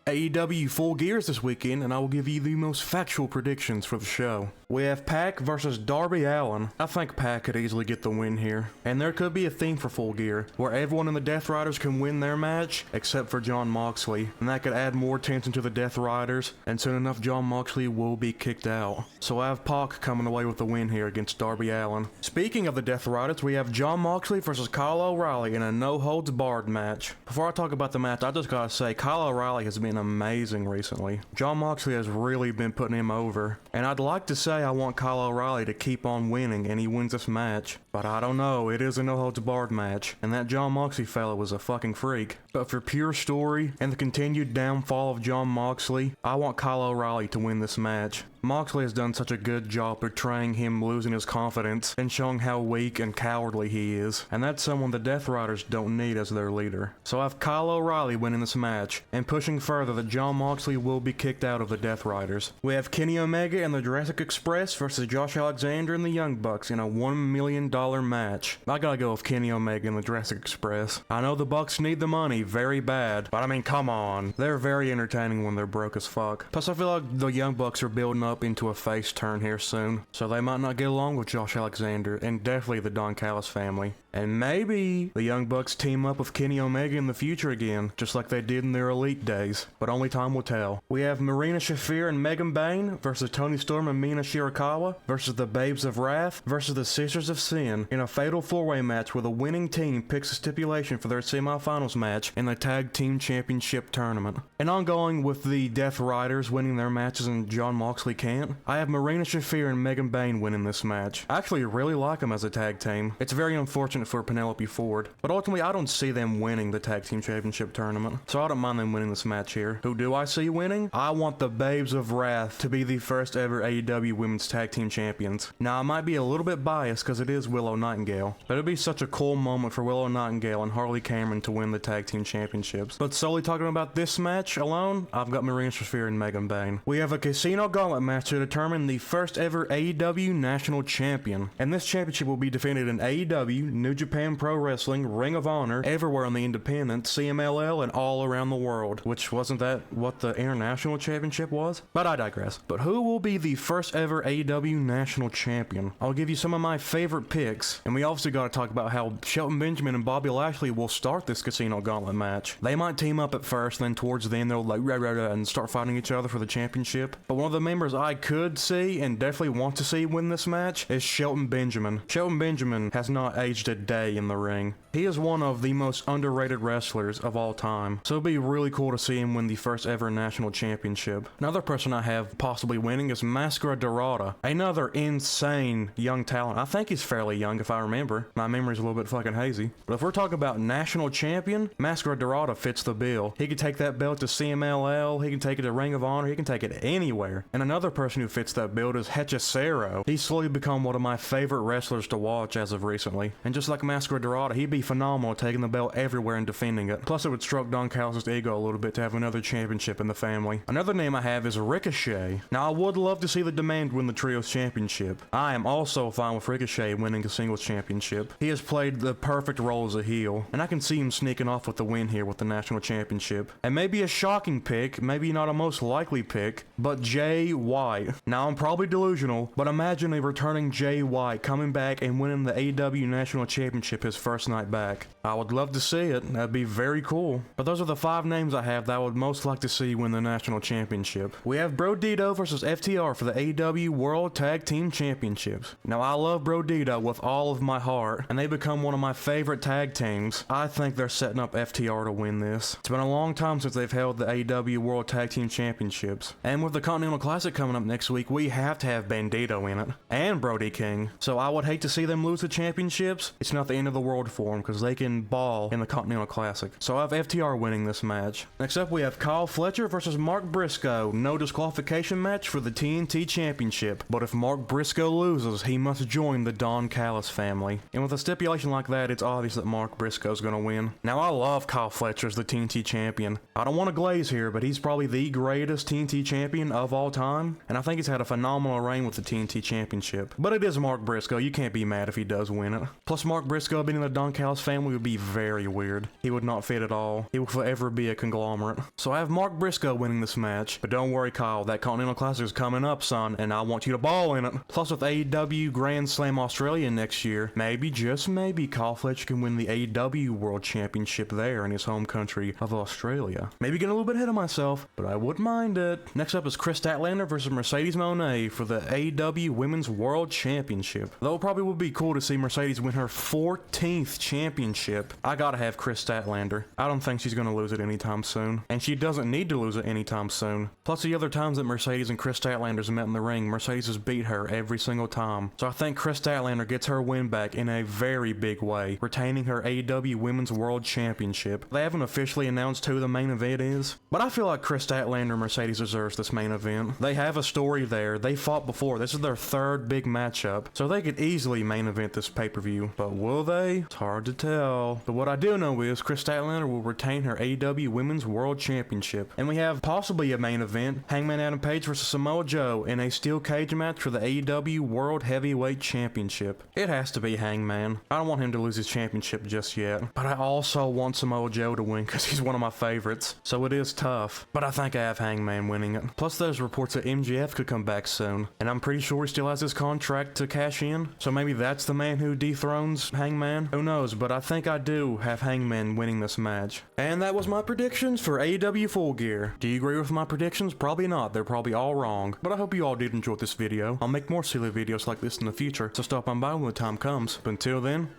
AEW Full Gears this weekend, and I will give you the most factual predictions for the show. We have Pac versus Darby Allin. I think Pac could easily get the win here. And there could be a theme for Full Gear, where everyone in the Death Riders can win their match, except for Jon Moxley. And that could add more tension to the Death Riders, and soon enough Jon Moxley will be kicked out. So I have Pac coming away with the win here against Darby Allin. Speaking of the Death Riders, we have Jon Moxley versus Kyle O'Reilly in a no-holds-barred match. Before I talk about the match, I just gotta say, Kyle O'Reilly has been amazing recently. Jon Moxley has really been putting him over. And I'd like to say I want Kyle O'Reilly to keep on winning and he wins this match. But I don't know, it is a no-holds-barred match. And that Jon Moxley fella was a fucking freak. But for pure story and the continued downfall of Jon Moxley, I want Kyle O'Reilly to win this match. Moxley has done such a good job portraying him losing his confidence and showing how weak and cowardly he is, and that's someone the Death Riders don't need as their leader. So I have Kyle O'Reilly winning this match, and pushing further that Jon Moxley will be kicked out of the Death Riders. We have Kenny Omega and the Jurassic Express versus Josh Alexander and the Young Bucks in a $1 million match. I gotta go with Kenny Omega and the Jurassic Express. I know the Bucks need the money very bad, but I mean, come on. They're very entertaining when they're broke as fuck. Plus I feel like the Young Bucks are building up into a face turn here soon, so they might not get along with Josh Alexander, and definitely the Don Callis family. And maybe the Young Bucks team up with Kenny Omega in the future again, just like they did in their elite days, but only time will tell. We have Marina Shafir and Megan Bayne versus Toni Storm and Mina Shirikawa versus the Babes of Wrath versus the Sisters of Sin in a fatal four-way match where the winning team picks a stipulation for their semifinals match in the Tag Team Championship tournament. And ongoing with the Death Riders winning their matches and Jon Moxley can't, I have Marina Shafir and Megan Bayne winning this match. I actually really like them as a tag team. It's very unfortunate for Penelope Ford, but ultimately I don't see them winning the Tag Team Championship tournament, so I don't mind them winning this match here. Who do I see winning? I want the Babes of Wrath to be the first ever AEW Women's Tag Team Champions. Now I might be a little bit biased because it is Willow Nightingale, but it'd be such a cool moment for Willow Nightingale and Harley Cameron to win the Tag Team Championships. But solely talking about this match alone, I've got Marina Shafir and Megan Bayne. We have a Casino Gauntlet match to determine the first ever AEW National Champion, and this championship will be defended in AEW, New Japan Pro Wrestling, Ring of Honor, everywhere on the independent, CMLL, and all around the world. Which, wasn't that what the International Championship was? But I digress. But who will be the first ever AEW National Champion? I'll give you some of my favorite picks, and we also gotta talk about how Shelton Benjamin and Bobby Lashley will start this Casino Gauntlet match. They might team up at first, then towards the end they'll like and start fighting each other for the championship. But one of the members I could see and definitely want to see win this match is Shelton Benjamin. Shelton Benjamin has not aged a day in the ring. He is one of the most underrated wrestlers of all time, so it'd be really cool to see him win the first ever national championship. Another person I have possibly winning is Mascara Dorada, another insane young talent. I think he's fairly young if I remember. My memory's a little bit fucking hazy. But if we're talking about national champion, Mascara Dorada fits the bill. He could take that belt to CMLL, he can take it to Ring of Honor, he can take it anywhere. And another person who fits that bill is Hechicero. He's slowly become one of my favorite wrestlers to watch as of recently. And just like Mascara Dorada, he'd be phenomenal taking the belt everywhere and defending it. Plus it would stroke Don Callis' ego a little bit to have another championship in the family. Another name I have is Ricochet. Now I would love to see the Demand win the Trios Championship. I am also fine with Ricochet winning a singles championship. He has played the perfect role as a heel, and I can see him sneaking off with the win here with the national championship. And maybe a shocking pick, maybe not a most likely pick, but Jay White. Now I'm probably delusional, but imagine a returning Jay White coming back and winning the AEW National Championship his first night back. I would love to see it, that'd be very cool. But those are the 5 names I have that I would most like to see win the National Championship. We have Brodido versus FTR for the AEW World Tag Team Championships. Now I love Brodido with all of my heart, and they become one of my favorite tag teams. I think they're setting up FTR to win this. It's been a long time since they've held the AEW World Tag Team Championships. And with the Continental Classic coming up next week, we have to have Bandito in it. And Brody King. So I would hate to see them lose the championships. It's not the end of the world for them, because they can ball in the Continental Classic. So I have FTR winning this match. Next up we have Kyle Fletcher versus Mark Briscoe. No disqualification match for the TNT Championship. But if Mark Briscoe loses, he must join the Don Callis family. And with a stipulation like that, it's obvious that Mark Briscoe's gonna win. Now I love Kyle Fletcher as the TNT Champion. I don't want to glaze here, but he's probably the greatest TNT Champion of all time. And I think he's had a phenomenal reign with the TNT Championship. But it is Mark Briscoe, you can't be mad if he does win it. Plus Mark Mark Briscoe being in the Dunkhouse family would be very weird. He would not fit at all. He will forever be a conglomerate. So I have Mark Briscoe winning this match, but don't worry Kyle, that Continental Classic is coming up son, and I want you to ball in it. Plus with AEW Grand Slam Australia next year, maybe, just maybe, Kyle Fletcher can win the AEW World Championship there in his home country of Australia. Maybe getting a little bit ahead of myself, but I wouldn't mind it. Next up is Kris Statlander versus Mercedes Mone for the AEW Women's World Championship. Though it probably would be cool to see Mercedes win her 14th championship, I gotta have Kris Statlander. I don't think she's gonna lose it anytime soon, and she doesn't need to lose it anytime soon. Plus the other times that Mercedes and Kris Statlander's met in the ring, Mercedes has beat her every single time. So I think Kris Statlander gets her win back in a very big way, retaining her AEW Women's World Championship. They haven't officially announced who the main event is, but I feel like Kris Statlander and Mercedes deserves this main event. They have a story there. They fought before. This is their third big matchup, so they could easily main event this pay-per-view. But will they? It's hard to tell. But what I do know is Kris Statlander will retain her AEW Women's World Championship. And we have possibly a main event, Hangman Adam Page versus Samoa Joe in a steel cage match for the AEW World Heavyweight Championship. It has to be Hangman. I don't want him to lose his championship just yet, but I also want Samoa Joe to win because he's one of my favorites. So it is tough, but I think I have Hangman winning it. Plus there's reports that MJF could come back soon, and I'm pretty sure he still has his contract to cash in, so maybe that's the man who dethrones Hangman? Who knows, but I think I do have Hangman winning this match. And that was my predictions for AEW Full Gear. Do you agree with my predictions? Probably not, they're probably all wrong, but I hope you all did enjoy this video. I'll make more silly videos like this in the future, so stop on by when the time comes. But until then,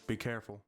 be careful.